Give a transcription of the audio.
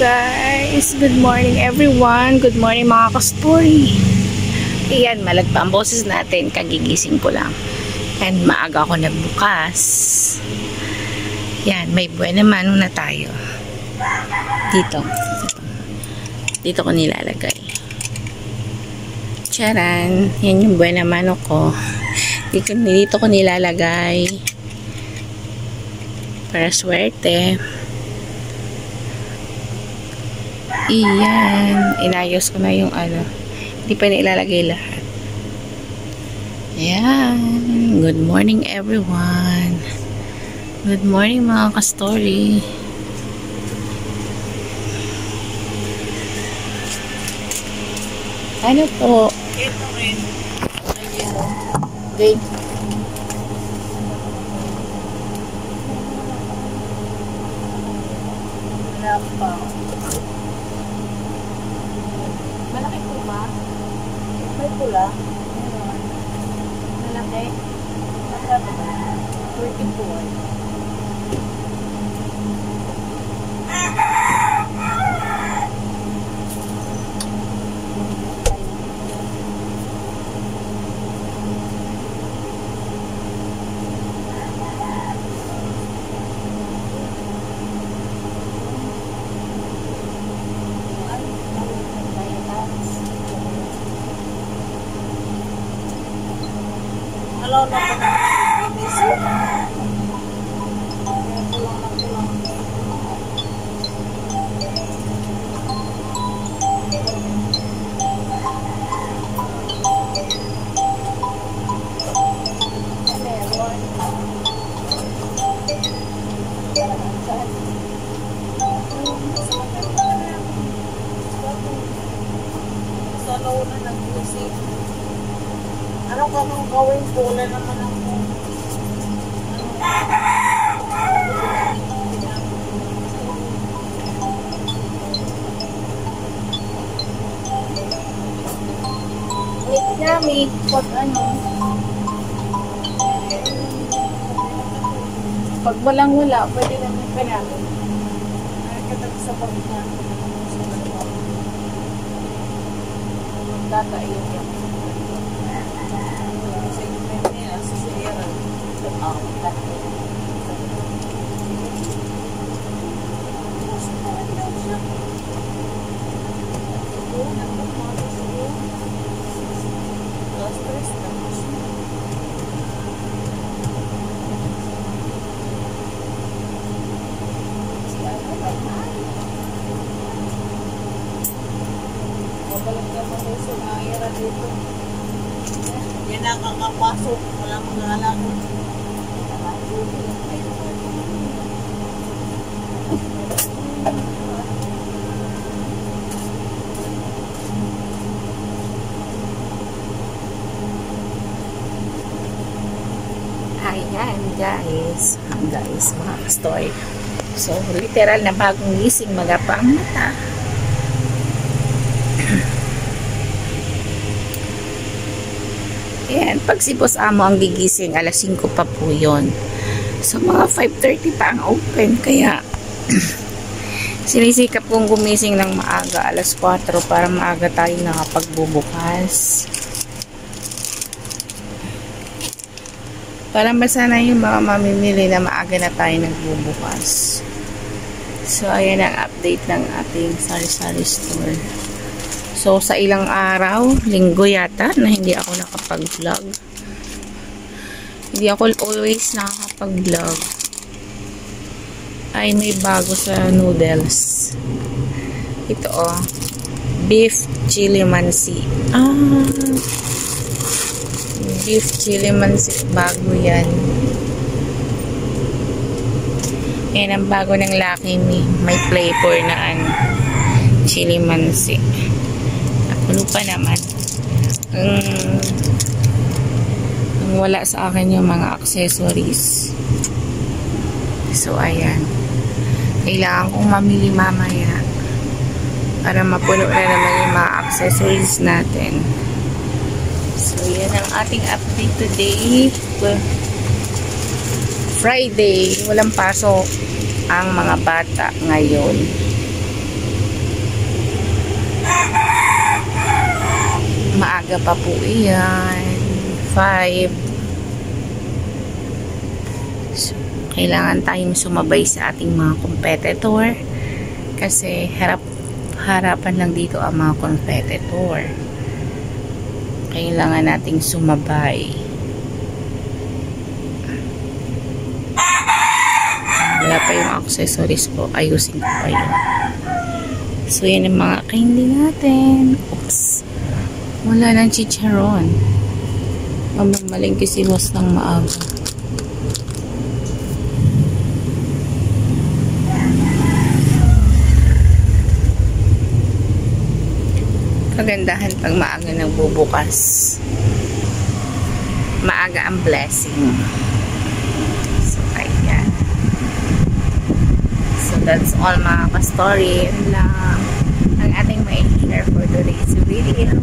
guys! Good morning everyone! Good morning mga ka-story! Ayan, malagpa ang boses natin. Kagigising ko lang. And maaga ako nagbukas. Yan, may buena mano na tayo. Dito ko nilalagay. Charan! Yan yung buena mano ko. Dito ko nilalagay. Para swerte. Iyan. Inayos ko na yung ano. Hindi pa nilalagay lahat. Ayan. Good morning everyone. Good morning mga ka-story. Ano po? Ito rin. Great. Wala pa. Malaki po ba? May pula. Malaki? Magkano ba? 34. Alaw na pa na busy. Sa nauna nag-busy. Ano ka nung gawin ko? Wala naman ako. Wait na, may pag ano. Pag walang wala, pwede naman panalo. Nakakatag sa pagka. Magtatayin yan. Segment niya sa Sierra. Dito. Yan ang kakapasok. Wala mga alago. Ayan guys. Mga ka-story. So, literal na bagong gising, magapa ang mata. Ayan, pag si Boss Amo ang gigising, alas 5 pa po yun. So, mga 5:30 pa ang open. Kaya, sinisikap kong gumising ng maaga, alas 4 para maaga tayo nakapagbubukas. Para masana yung mga mamimili na maaga na tayo nagbubukas. So, ayan ang update ng ating sari-sari store. So, sa ilang araw, linggo yata, na hindi ako nakapag-vlog. Hindi ako always nakakapag-vlog. Ay, may bago sa noodles. Ito, oh. Beef chili mansi. Beef chili mansi. Bago yan. Yan ang bago ng Lucky Me. May flavor na chili mansi. Ano pa naman, ang wala sa akin yung mga accessories. So, ayan. Kailangan kong mamili mamaya para mapuno na naman yung mga accessories natin. So, yan ang ating update today. Friday. Walang pasok ang mga bata ngayon. Maaga pa po iyan. 5. So, kailangan tayong sumabay sa ating mga competitor kasi harapan lang dito ang mga competitor. Kailangan nating sumabay. Wala pa yung accessories ko. Ayusin ko pa yun. So, yan yung mga candy natin. Oops. Wala ng chicharon. Mamamalingki si boss ng maaga. Kagandahan pag maaga nagbubukas. Maaga ang blessing. So, ayan. So, that's all mga ka-story. Yun lang ang ating may share for today's video.